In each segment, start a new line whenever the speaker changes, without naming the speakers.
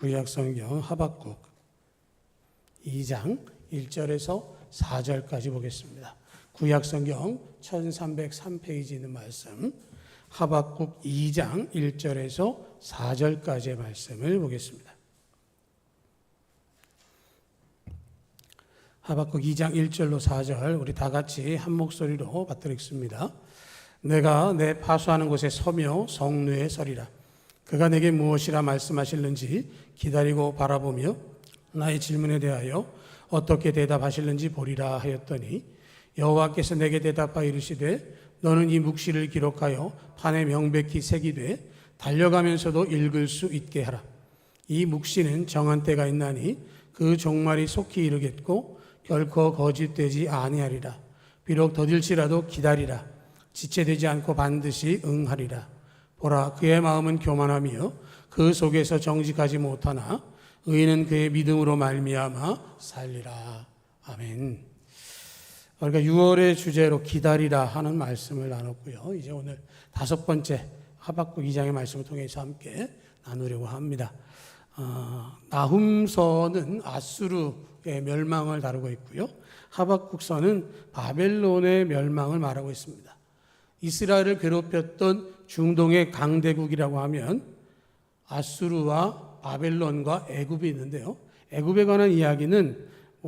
구약성경 하박국 2장 1절에서 4절까지 보겠습니다. 구약성경 1303페이지 있는 말씀 하박국 2장 1절에서 4절까지의 말씀을 보겠습니다. 하박국 2장 1절로 4절 우리 다 같이 한 목소리로 받들겠습니다. 내가 내 파수하는 곳에 서며 성루에 서리라. 그가 내게 무엇이라 말씀하실는지 기다리고 바라보며 나의 질문에 대하여 어떻게 대답하실는지 보리라 하였더니 여호와께서 내게 대답하여 이르시되 너는 이 묵시를 기록하여 판에 명백히 새기되 달려가면서도 읽을 수 있게 하라. 이 묵시는 정한 때가 있나니 그 종말이 속히 이르겠고 결코 거짓되지 아니하리라. 비록 더딜지라도 기다리라. 지체되지 않고 반드시 응하리라. 보라, 그의 마음은 교만하며 그 속에서 정직하지 못하나 의인은 그의 믿음으로 말미암아 살리라. 아멘. 우리가 6월의 주제로 기다리라 하는 말씀을 나눴고요. 이제 오늘 5번째 하박국 2장의 말씀을 통해서 함께 나누려고 합니다. 나훔서는 아수르의 멸망을 다루고 있고요. 하박국서는 바벨론의 멸망을 말하고 있습니다. 이스라엘을 괴롭혔던 중동의 강대국이라고 하면 아수르와 바벨론과 애굽이 있는데요. 애굽에 관한 이야기는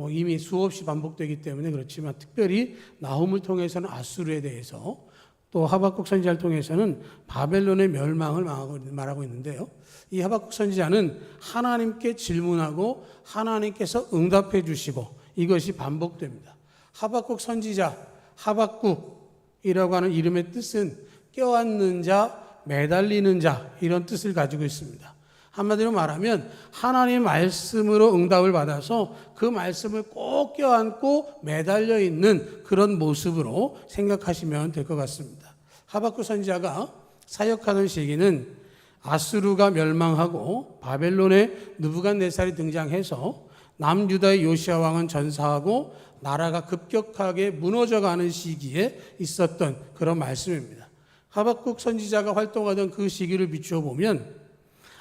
이미 수없이 반복되기 때문에 그렇지만 특별히 나훔을 통해서는 아수르에 대해서 또 하박국 선지자를 통해서는 바벨론의 멸망을 말하고 있는데요. 이 하박국 선지자는 하나님께 질문하고 하나님께서 응답해 주시고 이것이 반복됩니다. 하박국 선지자, 하박국이라고 하는 이름의 뜻은 껴안는 자, 매달리는 자 이런 뜻을 가지고 있습니다. 한마디로 말하면 하나님의 말씀으로 응답을 받아서 그 말씀을 꼭 껴안고 매달려 있는 그런 모습으로 생각하시면 될 것 같습니다. 하박국 선지자가 사역하던 시기는 아수르가 멸망하고 바벨론의 느부갓네살이 등장해서 남유다의 요시야 왕은 전사하고 나라가 급격하게 무너져가는 시기에 있었던 그런 말씀입니다. 하박국 선지자가 활동하던 그 시기를 비추어 보면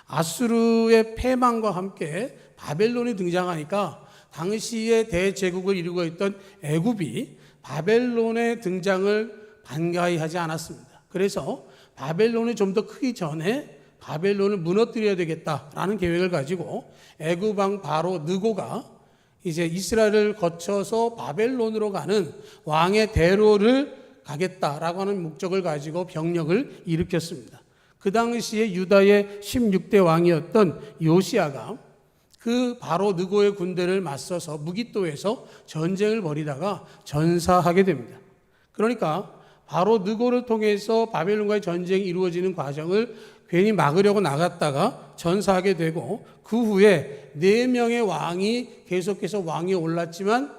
아수르의 패망과 함께 바벨론이 등장하니까 당시에 대제국을 이루고 있던 애굽이 바벨론의 등장을 반가이 하지 않았습니다. 그래서 바벨론이 좀 더 크기 전에 바벨론을 무너뜨려야 되겠다라는 계획을 가지고 애굽 왕 바로 느고가 이제 이스라엘을 거쳐서 바벨론으로 가는 왕의 대로를 가겠다라고 하는 목적을 가지고 병력을 일으켰습니다. 그 당시에 유다의 16대 왕이었던 요시야가 그 바로 느고의 군대를 맞서서 무깃도에서 전쟁을 벌이다가 전사하게 됩니다. 그러니까 바로 느고를 통해서 바벨론과의 전쟁이 이루어지는 과정을 괜히 막으려고 나갔다가 전사하게 되고 그 후에 4명의 왕이 계속해서 왕위에 올랐지만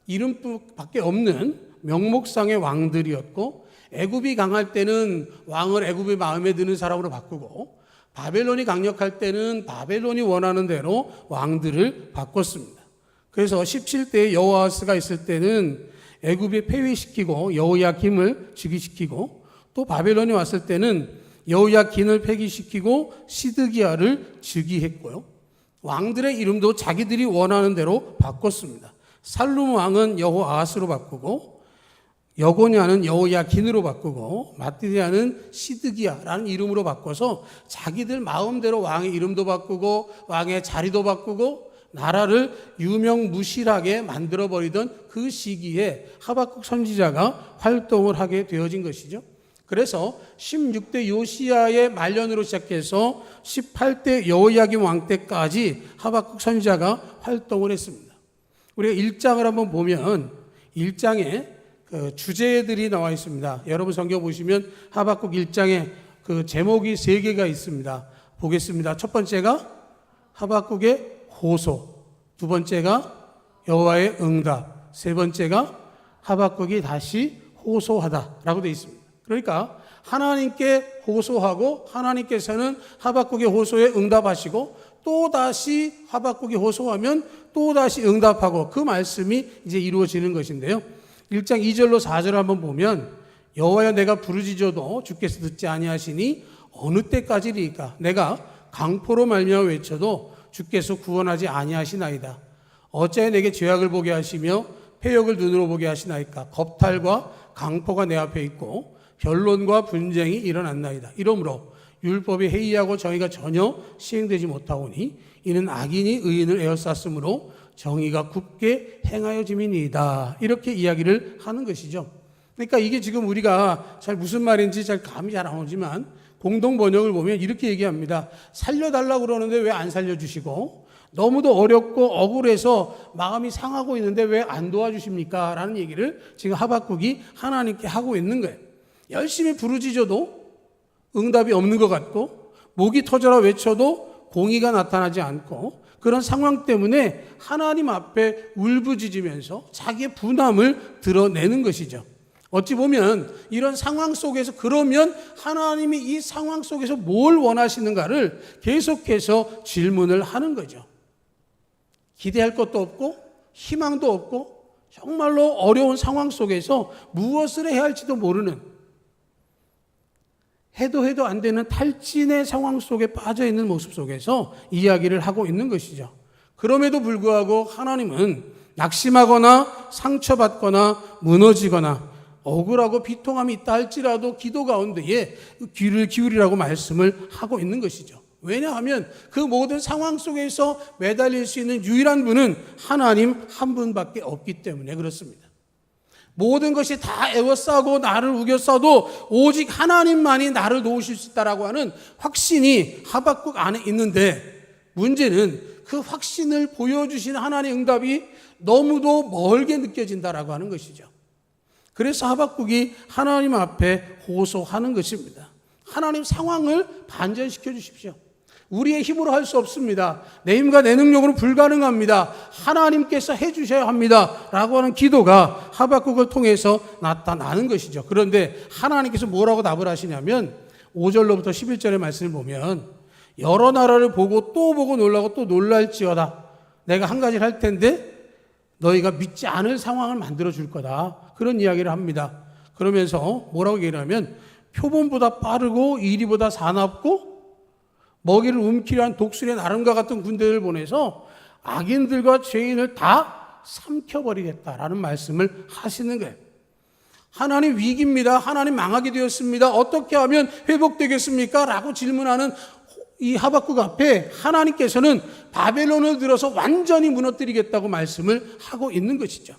이름밖에 없는 명목상의 왕들이었고 애굽이 강할 때는 왕을 애굽의 마음에 드는 사람으로 바꾸고 바벨론이 강력할 때는 바벨론이 원하는 대로 왕들을 바꿨습니다. 그래서 17대의 여호아스가 있을 때는 애굽이 폐위시키고 여호야김을 즉위시키고 또 바벨론이 왔을 때는 여호야긴을 폐기시키고 시드기야를 즉위했고요. 왕들의 이름도 자기들이 원하는 대로 바꿨습니다. 살룸 왕은 여호아스로 바꾸고 여고냐는 여호야긴으로 바꾸고 마띠디아는 시드기야라는 이름으로 바꿔서 자기들 마음대로 왕의 이름도 바꾸고 왕의 자리도 바꾸고 나라를 유명무실하게 만들어버리던 그 시기에 하박국 선지자가 활동을 하게 되어진 것이죠. 그래서 16대 요시야의 말년으로 시작해서 18대 여호야김 왕 때까지 하박국 선지자가 활동을 했습니다. 우리가 1장을 한번 보면 1장에 주제들이 나와 있습니다. 여러분 성경 보시면 하박국 1장에 그 제목이 3개가 있습니다. 보겠습니다. 첫 번째가 하박국의 호소, 두 번째가 여호와의 응답, 세 번째가 하박국이 다시 호소하다라고 되어 있습니다. 그러니까 하나님께 호소하고 하나님께서는 하박국의 호소에 응답하시고 또 다시 하박국이 호소하면 또 다시 응답하고 그 말씀이 이제 이루어지는 것인데요. 1장 2절로 4절을 한번 보면 여호와여 내가 부르짖어도 주께서 듣지 아니하시니 어느 때까지리까 내가 강포로 말미암아 외쳐도 주께서 구원하지 아니하시나이다. 어찌하여 내게 죄악을 보게 하시며 패역을 눈으로 보게 하시나이까. 겁탈과 강포가 내 앞에 있고 변론과 분쟁이 일어났나이다. 이러므로 율법이 해이하고 정의가 전혀 시행되지 못하오니 이는 악인이 의인을 에워쌌으므로 정의가 굳게 행하여짐이니이다. 이렇게 이야기를 하는 것이죠. 그러니까 이게 지금 우리가 잘 무슨 말인지 잘 감이 잘 안 오지만 공동 번역을 보면 이렇게 얘기합니다. 살려달라고 그러는데 왜 안 살려주시고, 너무도 어렵고 억울해서 마음이 상하고 있는데 왜 안 도와주십니까? 라는 얘기를 지금 하박국이 하나님께 하고 있는 거예요. 열심히 부르짖어도 응답이 없는 것 같고, 목이 터져라 외쳐도 공의가 나타나지 않고, 그런 상황 때문에 하나님 앞에 울부짖으면서 자기의 분함을 드러내는 것이죠. 어찌 보면 이런 상황 속에서, 그러면 하나님이 이 상황 속에서 뭘 원하시는가를 계속해서 질문을 하는 거죠. 기대할 것도 없고 희망도 없고 정말로 어려운 상황 속에서 무엇을 해야 할지도 모르는, 해도 안 되는 탈진의 상황 속에 빠져 있는 모습 속에서 이야기를 하고 있는 것이죠. 그럼에도 불구하고 하나님은 낙심하거나 상처받거나 무너지거나 억울하고 비통함이 있다 할지라도 기도 가운데에 귀를 기울이라고 말씀을 하고 있는 것이죠. 왜냐하면 그 모든 상황 속에서 매달릴 수 있는 유일한 분은 하나님 한 분밖에 없기 때문에 그렇습니다. 모든 것이 다 애워싸고 나를 우겨싸도 오직 하나님만이 나를 도우실 수 있다라고 하는 확신이 하박국 안에 있는데, 문제는 그 확신을 보여주신 하나님의 응답이 너무도 멀게 느껴진다라고 하는 것이죠. 그래서 하박국이 하나님 앞에 호소하는 것입니다. 하나님, 상황을 반전시켜 주십시오. 우리의 힘으로 할 수 없습니다. 내 힘과 내 능력으로 불가능합니다. 하나님께서 해주셔야 합니다. 라고 하는 기도가 하박국을 통해서 나타나는 것이죠. 그런데 하나님께서 뭐라고 답을 하시냐면 5절로부터 11절의 말씀을 보면, 여러 나라를 보고 또 보고 놀라고 또 놀랄지어다. 내가 한 가지를 할 텐데 너희가 믿지 않을 상황을 만들어 줄 거다. 그런 이야기를 합니다. 그러면서 뭐라고 얘기하냐면, 표범보다 빠르고 이리보다 사납고 먹이를 움키려 한 독수리의 나름과 같은 군대를 보내서 악인들과 죄인을 다 삼켜버리겠다라는 말씀을 하시는 거예요. 하나님 위기입니다. 하나님 망하게 되었습니다. 어떻게 하면 회복되겠습니까? 라고 질문하는 이 하박국 앞에 하나님께서는 바벨론을 들어서 완전히 무너뜨리겠다고 말씀을 하고 있는 것이죠.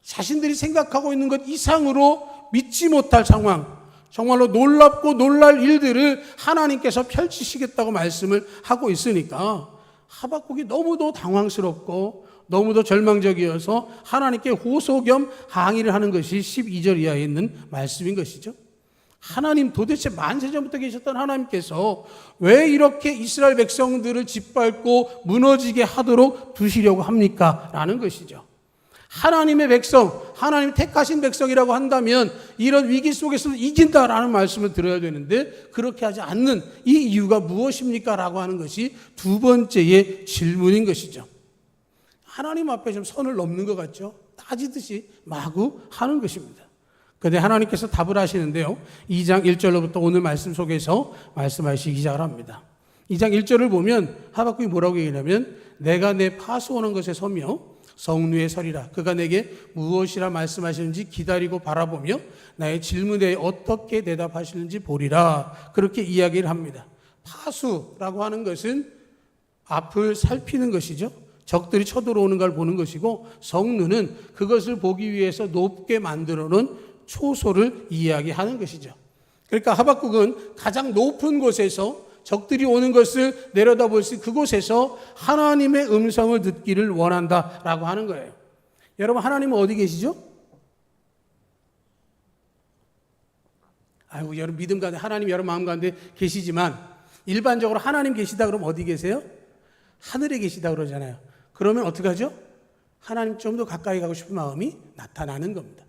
자신들이 생각하고 있는 것 이상으로 믿지 못할 상황, 정말로 놀랍고 놀랄 일들을 하나님께서 펼치시겠다고 말씀을 하고 있으니까 하박국이 너무도 당황스럽고 너무도 절망적이어서 하나님께 호소 겸 항의를 하는 것이 12절 이하에 있는 말씀인 것이죠. 하나님, 도대체 만세전부터 계셨던 하나님께서 왜 이렇게 이스라엘 백성들을 짓밟고 무너지게 하도록 두시려고 합니까? 라는 것이죠. 하나님의 백성, 하나님 택하신 백성이라고 한다면 이런 위기 속에서도 이긴다라는 말씀을 들어야 되는데, 그렇게 하지 않는 이 이유가 무엇입니까? 라고 하는 것이 두 번째의 질문인 것이죠. 하나님 앞에 좀 선을 넘는 것 같죠? 따지듯이 마구 하는 것입니다. 그런데 하나님께서 답을 하시는데요, 2장 1절로부터 오늘 말씀 속에서 말씀하시기 시작을 합니다. 2장 1절을 보면 하박국이 뭐라고 얘기하냐면, 내가 내 파수오는 것에 서며 성루에 서리라. 그가 내게 무엇이라 말씀하시는지 기다리고 바라보며 나의 질문에 어떻게 대답하시는지 보리라. 그렇게 이야기를 합니다. 파수라고 하는 것은 앞을 살피는 것이죠. 적들이 쳐들어오는 걸 보는 것이고, 성루는 그것을 보기 위해서 높게 만들어 놓은 초소를 이야기하는 것이죠. 그러니까 하박국은 가장 높은 곳에서 적들이 오는 것을 내려다볼 수 있는 그곳에서 하나님의 음성을 듣기를 원한다라고 하는 거예요. 여러분, 하나님은 어디 계시죠? 아이고, 여러분 믿음 가운데 하나님 여러분 마음 가운데 계시지만 일반적으로 하나님 계시다 그러면 어디 계세요? 하늘에 계시다 그러잖아요. 그러면 어떻게 하죠? 하나님 좀 더 가까이 가고 싶은 마음이 나타나는 겁니다.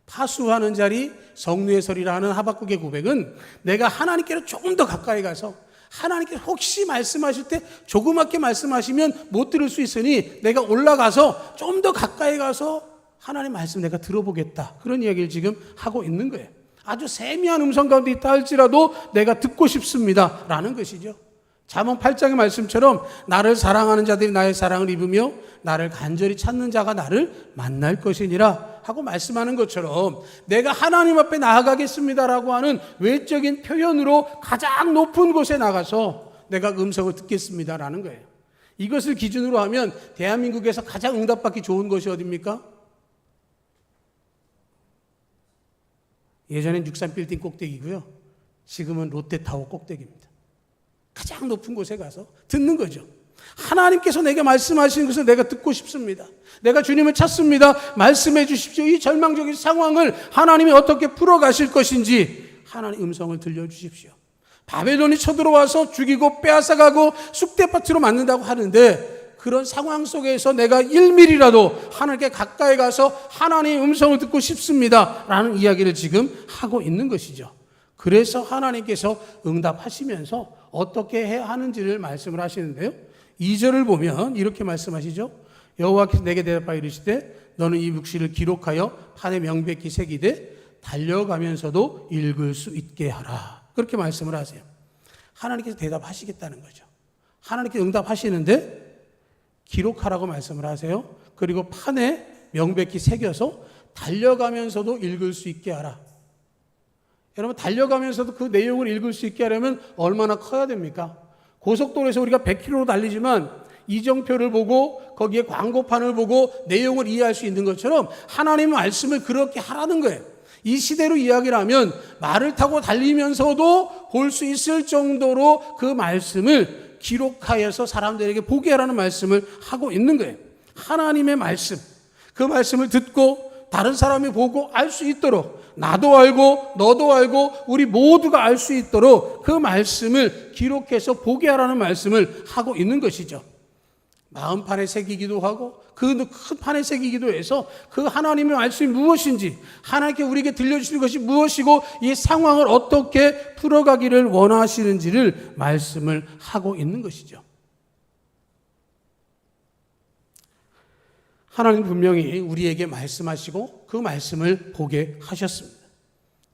파수하는 자리, 성루에 서리라 하는 하박국의 고백은 내가 하나님께로 조금 더 가까이 가서 하나님께서 혹시 말씀하실 때 조그맣게 말씀하시면 못 들을 수 있으니 내가 올라가서 좀 더 가까이 가서 하나님 말씀 내가 들어보겠다. 그런 이야기를 지금 하고 있는 거예요. 아주 세미한 음성 가운데 있다 할지라도 내가 듣고 싶습니다 라는 것이죠. 잠언 8장의 말씀처럼 나를 사랑하는 자들이 나의 사랑을 입으며 나를 간절히 찾는 자가 나를 만날 것이니라 하고 말씀하는 것처럼 내가 하나님 앞에 나아가겠습니다라고 하는 외적인 표현으로 가장 높은 곳에 나가서 내가 음성을 듣겠습니다라는 거예요. 이것을 기준으로 하면 대한민국에서 가장 응답받기 좋은 곳이 어디입니까? 예전엔 63빌딩 꼭대기고요. 지금은 롯데타워 꼭대기입니다. 가장 높은 곳에 가서 듣는 거죠. 하나님께서 내게 말씀하시는 것을 내가 듣고 싶습니다. 내가 주님을 찾습니다. 말씀해 주십시오. 이 절망적인 상황을 하나님이 어떻게 풀어가실 것인지 하나님 음성을 들려주십시오. 바벨론이 쳐들어와서 죽이고 빼앗아가고 쑥대밭으로 만든다고 하는데 그런 상황 속에서 내가 1mm라도 하나님께 가까이 가서 하나님의 음성을 듣고 싶습니다 라는 이야기를 지금 하고 있는 것이죠. 그래서 하나님께서 응답하시면서 어떻게 해야 하는지를 말씀을 하시는데요. 2절을 보면 이렇게 말씀하시죠. 여호와께서 내게 대답하여 이르시되 너는 이 묵시를 기록하여 판에 명백히 새기되 달려가면서도 읽을 수 있게 하라. 그렇게 말씀을 하세요. 하나님께서 대답하시겠다는 거죠. 하나님께서 응답하시는데 기록하라고 말씀을 하세요. 그리고 판에 명백히 새겨서 달려가면서도 읽을 수 있게 하라. 여러분, 달려가면서도 그 내용을 읽을 수 있게 하려면 얼마나 커야 됩니까? 고속도로에서 우리가 100km로 달리지만 이정표를 보고 거기에 광고판을 보고 내용을 이해할 수 있는 것처럼 하나님의 말씀을 그렇게 하라는 거예요. 이 시대로 이야기를 하면 말을 타고 달리면서도 볼 수 있을 정도로 그 말씀을 기록하여서 사람들에게 보게 하라는 말씀을 하고 있는 거예요. 하나님의 말씀, 그 말씀을 듣고 다른 사람이 보고 알 수 있도록, 나도 알고 너도 알고 우리 모두가 알 수 있도록 그 말씀을 기록해서 보게 하라는 말씀을 하고 있는 것이죠. 마음판에 새기기도 하고 그 큰 판에 새기기도 해서 그 하나님의 말씀이 무엇인지, 하나님께 우리에게 들려주시는 것이 무엇이고 이 상황을 어떻게 풀어가기를 원하시는지를 말씀을 하고 있는 것이죠. 하나님 분명히 우리에게 말씀하시고 그 말씀을 보게 하셨습니다.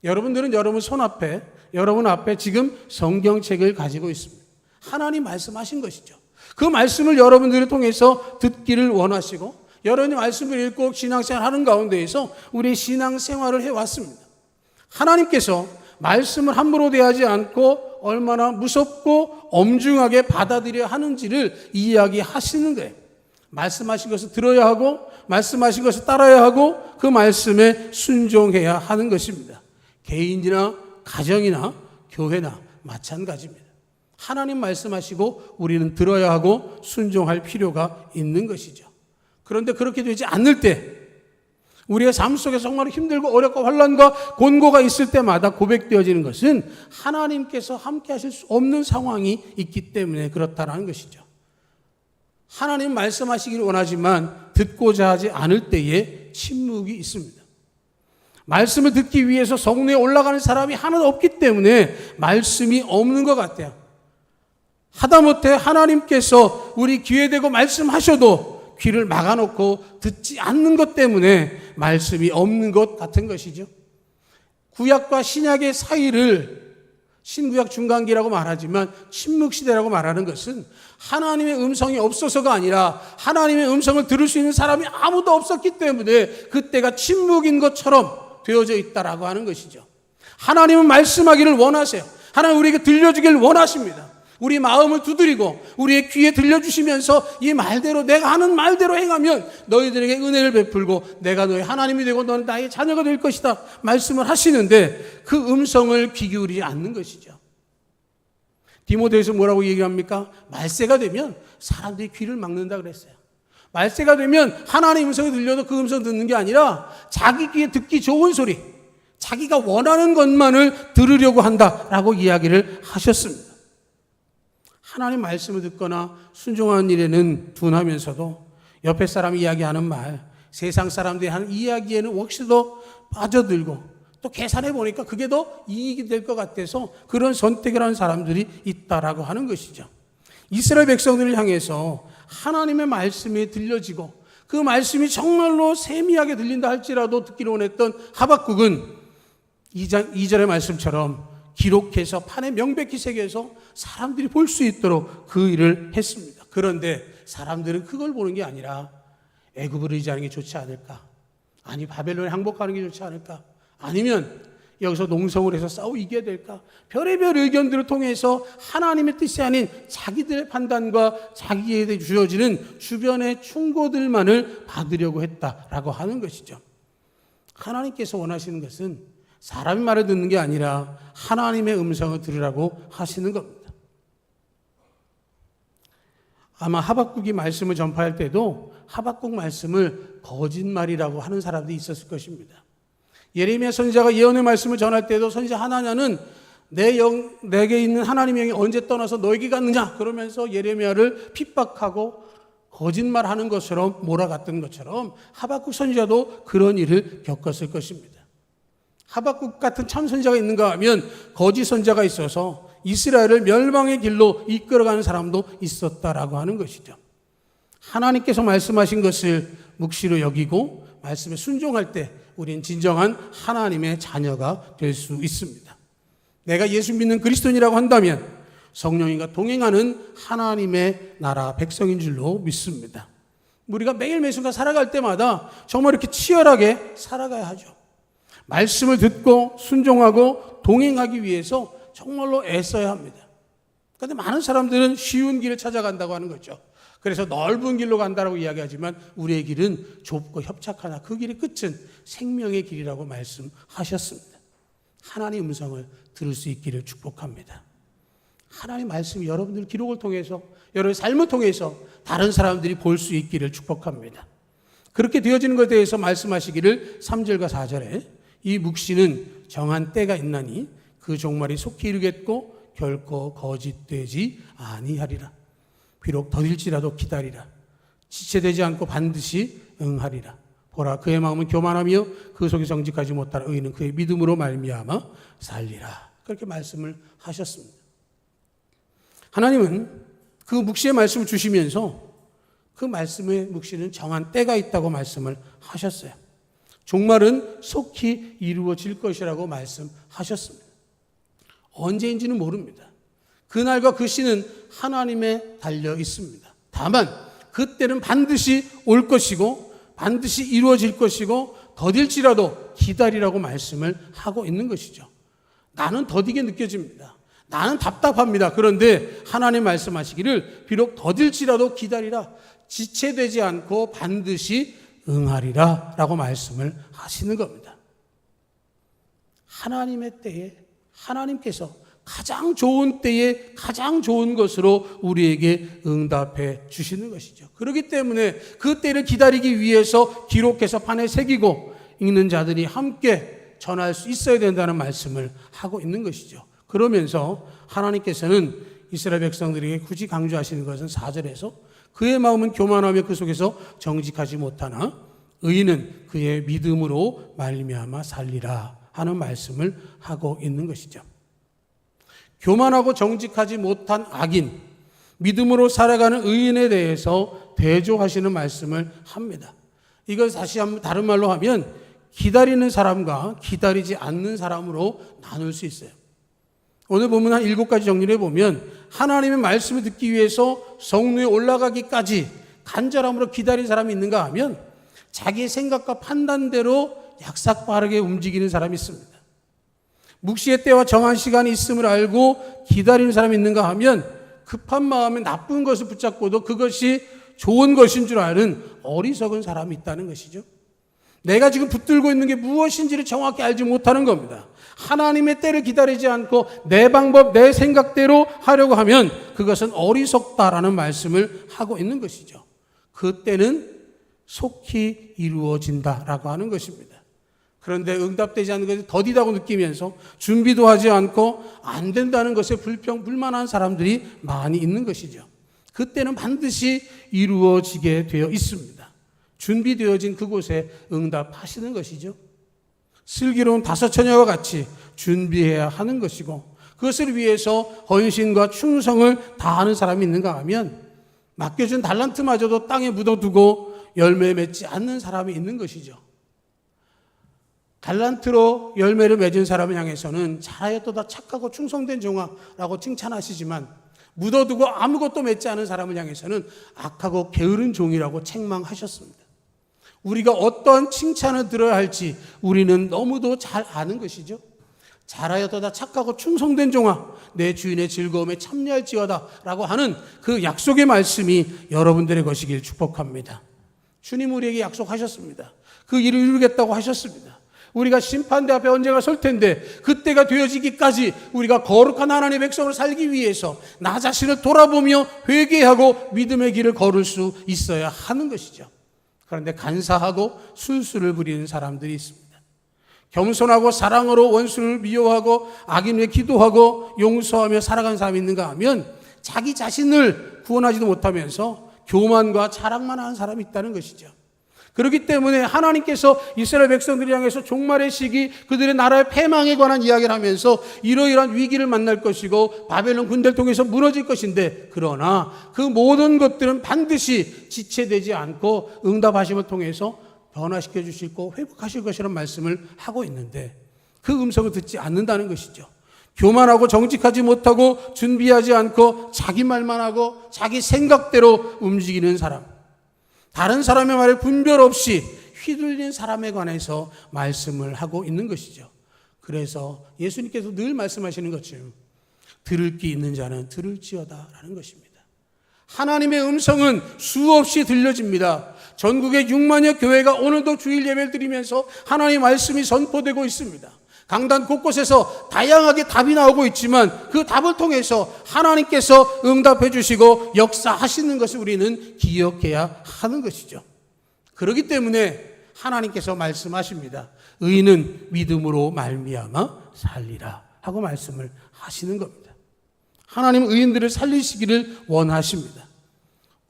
여러분들은 여러분 손앞에, 여러분 앞에 지금 성경책을 가지고 있습니다. 하나님 말씀하신 것이죠. 그 말씀을 여러분들을 통해서 듣기를 원하시고 여러분이 말씀을 읽고 신앙생활 하는 가운데에서 우리의 신앙생활을 해왔습니다. 하나님께서 말씀을 함부로 대하지 않고 얼마나 무섭고 엄중하게 받아들여야 하는지를 이야기하시는 거예요. 말씀하신 것을 들어야 하고 말씀하신 것을 따라야 하고 그 말씀에 순종해야 하는 것입니다. 개인이나 가정이나 교회나 마찬가지입니다. 하나님 말씀하시고 우리는 들어야 하고 순종할 필요가 있는 것이죠. 그런데 그렇게 되지 않을 때 우리의 삶 속에 정말 힘들고 어렵고 환난과 곤고가 있을 때마다 고백되어지는 것은 하나님께서 함께 하실 수 없는 상황이 있기 때문에 그렇다는 것이죠. 하나님 말씀하시기를 원하지만 듣고자 하지 않을 때에 침묵이 있습니다. 말씀을 듣기 위해서 성내에 올라가는 사람이 하나도 없기 때문에 말씀이 없는 것 같아요. 하다못해 하나님께서 우리 귀에 대고 말씀하셔도 귀를 막아놓고 듣지 않는 것 때문에 말씀이 없는 것 같은 것이죠. 구약과 신약의 사이를 신구약 중간기라고 말하지만 침묵시대라고 말하는 것은 하나님의 음성이 없어서가 아니라 하나님의 음성을 들을 수 있는 사람이 아무도 없었기 때문에 그때가 침묵인 것처럼 되어져 있다라고 하는 것이죠. 하나님은 말씀하기를 원하세요. 하나님 우리에게 들려주기를 원하십니다. 우리 마음을 두드리고 우리의 귀에 들려주시면서 이 말대로 내가 하는 말대로 행하면 너희들에게 은혜를 베풀고 내가 너희 하나님이 되고 너는 나의 자녀가 될 것이다 말씀을 하시는데 그 음성을 귀 기울이지 않는 것이죠. 디모데에서 뭐라고 얘기합니까? 말세가 되면 사람들이 귀를 막는다 그랬어요. 말세가 되면 하나님의 음성이 들려도 그 음성 듣는 게 아니라 자기 귀에 듣기 좋은 소리, 자기가 원하는 것만을 들으려고 한다라고 이야기를 하셨습니다. 하나님 말씀을 듣거나 순종하는 일에는 둔하면서도 옆에 사람이 이야기하는 말, 세상 사람들이 하는 이야기에는 혹시 더 빠져들고 또 계산해 보니까 그게 더 이익이 될 것 같아서 그런 선택을 하는 사람들이 있다라고 하는 것이죠. 이스라엘 백성들을 향해서 하나님의 말씀이 들려지고 그 말씀이 정말로 세미하게 들린다 할지라도 듣기를 원했던 하박국은 2절의 말씀처럼 기록해서 판에 명백히 새겨서 사람들이 볼 수 있도록 그 일을 했습니다. 그런데 사람들은 그걸 보는 게 아니라 애굽을 의지하는 게 좋지 않을까? 아니 바벨론에 항복하는 게 좋지 않을까? 아니면 여기서 농성을 해서 싸워 이겨야 될까? 별의별 의견들을 통해서 하나님의 뜻이 아닌 자기들의 판단과 자기에게 주어지는 주변의 충고들만을 받으려고 했다라고 하는 것이죠. 하나님께서 원하시는 것은 사람의 말을 듣는 게 아니라 하나님의 음성을 들으라고 하시는 겁니다. 아마 하박국이 말씀을 전파할 때도 하박국 말씀을 거짓말이라고 하는 사람들이 있었을 것입니다. 예레미야 선지자가 예언의 말씀을 전할 때도 선지자 하나냐는 내게 있는 하나님의 영이 언제 떠나서 너에게 갔느냐 그러면서 예레미야를 핍박하고 거짓말하는 것처럼 몰아갔던 것처럼 하박국 선지자도 그런 일을 겪었을 것입니다. 하박국 같은 참 선지자가 있는가 하면 거짓 선지자가 있어서 이스라엘을 멸망의 길로 이끌어가는 사람도 있었다라고 하는 것이죠. 하나님께서 말씀하신 것을 묵시로 여기고 말씀에 순종할 때 우리는 진정한 하나님의 자녀가 될 수 있습니다. 내가 예수 믿는 그리스도인이라고 한다면 성령님과 동행하는 하나님의 나라 백성인 줄로 믿습니다. 우리가 매일 매순간 살아갈 때마다 정말 이렇게 치열하게 살아가야 하죠. 말씀을 듣고 순종하고 동행하기 위해서 정말로 애써야 합니다. 그런데 많은 사람들은 쉬운 길을 찾아간다고 하는 거죠. 그래서 넓은 길로 간다고 이야기하지만 우리의 길은 좁고 협착하나 그 길의 끝은 생명의 길이라고 말씀하셨습니다. 하나님의 음성을 들을 수 있기를 축복합니다. 하나님의 말씀이 여러분들 기록을 통해서 여러분의 삶을 통해서 다른 사람들이 볼 수 있기를 축복합니다. 그렇게 되어지는 것에 대해서 말씀하시기를 3절과 4절에 이 묵시는 정한 때가 있나니 그 종말이 속히 이르겠고 결코 거짓되지 아니하리라. 비록 더딜지라도 기다리라. 지체되지 않고 반드시 응하리라. 보라 그의 마음은 교만하며 그 속에 정직하지 못하는 의인은 그의 믿음으로 말미암아 살리라. 그렇게 말씀을 하셨습니다. 하나님은 그 묵시의 말씀을 주시면서 그 말씀의 묵시는 정한 때가 있다고 말씀을 하셨어요. 종말은 속히 이루어질 것이라고 말씀하셨습니다. 언제인지는 모릅니다. 그날과 그 시는 하나님에 달려 있습니다. 다만 그때는 반드시 올 것이고 반드시 이루어질 것이고 더딜지라도 기다리라고 말씀을 하고 있는 것이죠. 나는 더디게 느껴집니다. 나는 답답합니다. 그런데 하나님 말씀하시기를 비록 더딜지라도 기다리라. 지체되지 않고 반드시 응하리라 라고 말씀을 하시는 겁니다. 하나님의 때에 하나님께서 가장 좋은 때에 가장 좋은 것으로 우리에게 응답해 주시는 것이죠. 그렇기 때문에 그 때를 기다리기 위해서 기록해서 판에 새기고 읽는 자들이 함께 전할 수 있어야 된다는 말씀을 하고 있는 것이죠. 그러면서 하나님께서는 이스라엘 백성들에게 굳이 강조하시는 것은 4절에서 그의 마음은 교만하며 그 속에서 정직하지 못하나 의인은 그의 믿음으로 말미암아 살리라 하는 말씀을 하고 있는 것이죠. 교만하고 정직하지 못한 악인, 믿음으로 살아가는 의인에 대해서 대조하시는 말씀을 합니다. 이걸 다시 한번 다른 말로 하면 기다리는 사람과 기다리지 않는 사람으로 나눌 수 있어요. 오늘 보면 한 7가지 정리를 해보면 하나님의 말씀을 듣기 위해서 성루에 올라가기까지 간절함으로 기다린 사람이 있는가 하면 자기의 생각과 판단대로 약삭빠르게 움직이는 사람이 있습니다. 묵시의 때와 정한 시간이 있음을 알고 기다리는 사람이 있는가 하면 급한 마음에 나쁜 것을 붙잡고도 그것이 좋은 것인 줄 아는 어리석은 사람이 있다는 것이죠. 내가 지금 붙들고 있는 게 무엇인지를 정확히 알지 못하는 겁니다. 하나님의 때를 기다리지 않고 내 방법, 내 생각대로 하려고 하면 그것은 어리석다라는 말씀을 하고 있는 것이죠. 그 때는 속히 이루어진다라고 하는 것입니다. 그런데 응답되지 않는 것이 더디다고 느끼면서 준비도 하지 않고 안 된다는 것에 불만한 사람들이 많이 있는 것이죠. 그때는 반드시 이루어지게 되어 있습니다. 준비되어진 그곳에 응답하시는 것이죠. 슬기로운 5 처녀와 같이 준비해야 하는 것이고 그것을 위해서 헌신과 충성을 다하는 사람이 있는가 하면 맡겨준 달란트마저도 땅에 묻어두고 열매 맺지 않는 사람이 있는 것이죠. 달란트로 열매를 맺은 사람을 향해서는 잘하였도다 착하고 충성된 종아라고 칭찬하시지만 묻어두고 아무것도 맺지 않은 사람을 향해서는 악하고 게으른 종이라고 책망하셨습니다. 우리가 어떠한 칭찬을 들어야 할지 우리는 너무도 잘 아는 것이죠. 잘하였도다 착하고 충성된 종아, 내 주인의 즐거움에 참여할지어다 라고 하는 그 약속의 말씀이 여러분들의 것이길 축복합니다. 주님 우리에게 약속하셨습니다. 그 일을 이루겠다고 하셨습니다. 우리가 심판대 앞에 언젠가 설 텐데 그때가 되어지기까지 우리가 거룩한 하나님의 백성을 살기 위해서 나 자신을 돌아보며 회개하고 믿음의 길을 걸을 수 있어야 하는 것이죠. 그런데 간사하고 술수를 부리는 사람들이 있습니다. 겸손하고 사랑으로 원수를 미워하고 악인 위해 기도하고 용서하며 살아간 사람이 있는가 하면 자기 자신을 구원하지도 못하면서 교만과 자랑만 하는 사람이 있다는 것이죠. 그렇기 때문에 하나님께서 이스라엘 백성들을 향해서 종말의 시기, 그들의 나라의 패망에 관한 이야기를 하면서 이러이러한 위기를 만날 것이고 바벨론 군대를 통해서 무너질 것인데, 그러나 그 모든 것들은 반드시 지체되지 않고 응답하심을 통해서 변화시켜 주시고 회복하실 것이라는 말씀을 하고 있는데 그 음성을 듣지 않는다는 것이죠. 교만하고 정직하지 못하고 준비하지 않고 자기 말만 하고 자기 생각대로 움직이는 사람, 다른 사람의 말에 분별 없이 휘둘린 사람에 관해서 말씀을 하고 있는 것이죠. 그래서 예수님께서 늘 말씀하시는 것처럼 들을 귀 있는 자는 들을지어다 라는 것입니다. 하나님의 음성은 수없이 들려집니다. 전국의 6만여 교회가 오늘도 주일 예배를 드리면서 하나님의 말씀이 선포되고 있습니다. 강단 곳곳에서 다양하게 답이 나오고 있지만 그 답을 통해서 하나님께서 응답해 주시고 역사하시는 것을 우리는 기억해야 하는 것이죠. 그렇기 때문에 하나님께서 말씀하십니다. 의인은 믿음으로 말미암아 살리라 하고 말씀을 하시는 겁니다. 하나님은 의인들을 살리시기를 원하십니다.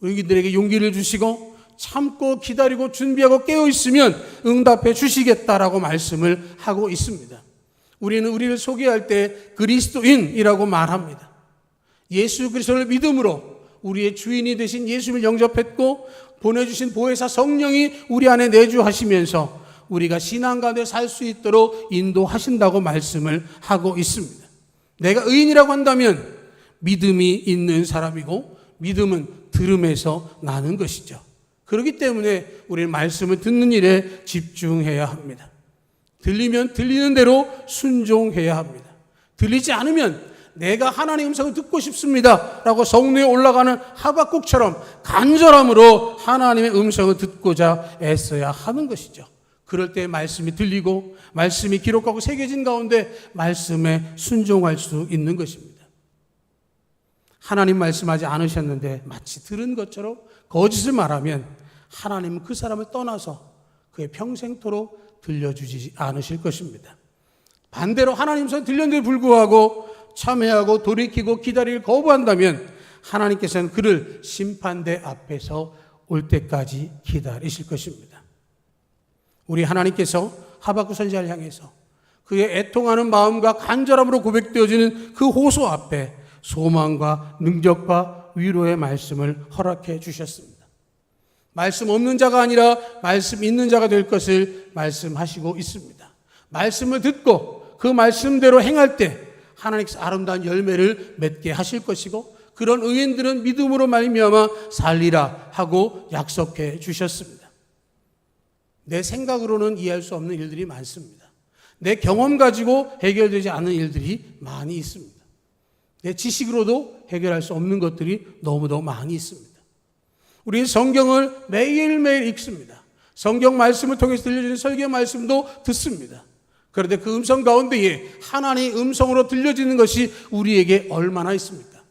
의인들에게 용기를 주시고 참고 기다리고 준비하고 깨어있으면 응답해 주시겠다라고 말씀을 하고 있습니다. 우리는 우리를 소개할 때 그리스도인이라고 말합니다. 예수 그리스도를 믿음으로 우리의 주인이 되신 예수님을 영접했고 보내주신 보혜사 성령이 우리 안에 내주하시면서 우리가 신앙 가운데 살 수 있도록 인도하신다고 말씀을 하고 있습니다. 내가 의인이라고 한다면 믿음이 있는 사람이고 믿음은 들음에서 나는 것이죠. 그렇기 때문에 우리는 말씀을 듣는 일에 집중해야 합니다. 들리면 들리는 대로 순종해야 합니다. 들리지 않으면 내가 하나님의 음성을 듣고 싶습니다 라고 성로에 올라가는 하박국처럼 간절함으로 하나님의 음성을 듣고자 애써야 하는 것이죠. 그럴 때 말씀이 들리고 말씀이 기록하고 새겨진 가운데 말씀에 순종할 수 있는 것입니다. 하나님 말씀하지 않으셨는데 마치 들은 것처럼 거짓을 말하면 하나님은 그 사람을 떠나서 그의 평생토록 들려주지 않으실 것입니다. 반대로 하나님 선 들렸는데 불구하고 참회하고 돌이키고 기다리를 거부한다면 하나님께서는 그를 심판대 앞에서 올 때까지 기다리실 것입니다. 우리 하나님께서 하박국 선지자를 향해서 그의 애통하는 마음과 간절함으로 고백되어지는 그 호소 앞에 소망과 능력과 위로의 말씀을 허락해 주셨습니다. 말씀 없는 자가 아니라 말씀 있는 자가 될 것을 말씀하시고 있습니다. 말씀을 듣고 그 말씀대로 행할 때 하나님께서 아름다운 열매를 맺게 하실 것이고 그런 의인들은 믿음으로 말미암아 살리라 하고 약속해 주셨습니다. 내 생각으로는 이해할 수 없는 일들이 많습니다. 내 경험 가지고 해결되지 않는 일들이 많이 있습니다. 내 지식으로도 해결할 수 없는 것들이 너무도 많이 있습니다. 우리는 성경을 매일매일 읽습니다. 성경 말씀을 통해서 들려주는 설교 말씀도 듣습니다. 그런데 그 음성 가운데에 하나님의 음성으로 들려지는 것이 우리에게 얼마나 있습니까?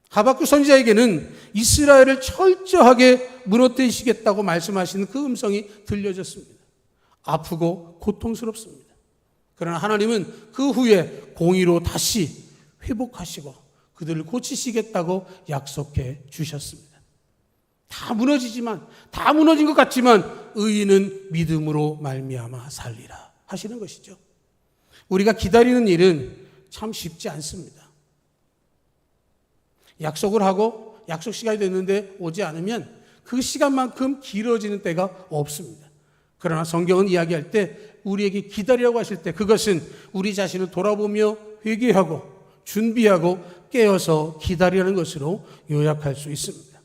하박국 선지자에게는 이스라엘을 철저하게 무너뜨리시겠다고 말씀하시는 그 음성이 들려졌습니다. 아프고 고통스럽습니다. 그러나 하나님은 그 후에 공의로 다시 회복하시고 그들을 고치시겠다고 약속해 주셨습니다. 다 무너지지만, 다 무너진 것 같지만 의인은 믿음으로 말미암아 살리라 하시는 것이죠. 우리가 기다리는 일은 참 쉽지 않습니다. 약속을 하고 약속 시간이 됐는데 오지 않으면 그 시간만큼 길어지는 때가 없습니다. 그러나 성경은 이야기할 때 우리에게 기다리라고 하실 때 그것은 우리 자신을 돌아보며 회개하고 준비하고 깨어서 기다리라는 것으로 요약할 수 있습니다.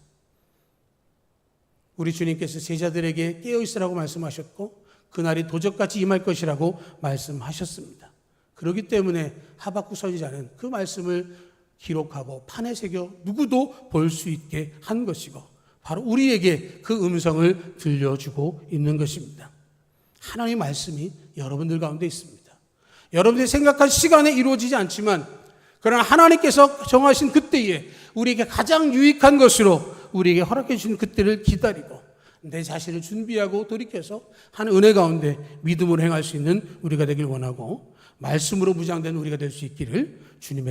우리 주님께서 제자들에게 깨어있으라고 말씀하셨고 그날이 도적같이 임할 것이라고 말씀하셨습니다. 그렇기 때문에 하박국 선지자는 그 말씀을 기록하고 판에 새겨 누구도 볼 수 있게 한 것이고 바로 우리에게 그 음성을 들려주고 있는 것입니다. 하나님의 말씀이 여러분들 가운데 있습니다. 여러분들이 생각한 시간에 이루어지지 않지만 그러나 하나님께서 정하신 그때에 우리에게 가장 유익한 것으로 우리에게 허락해 주신 그때를 기다리고 내 자신을 준비하고 돌이켜서 한 은혜 가운데 믿음으로 행할 수 있는 우리가 되길 원하고 말씀으로 무장된 우리가 될 수 있기를 주님의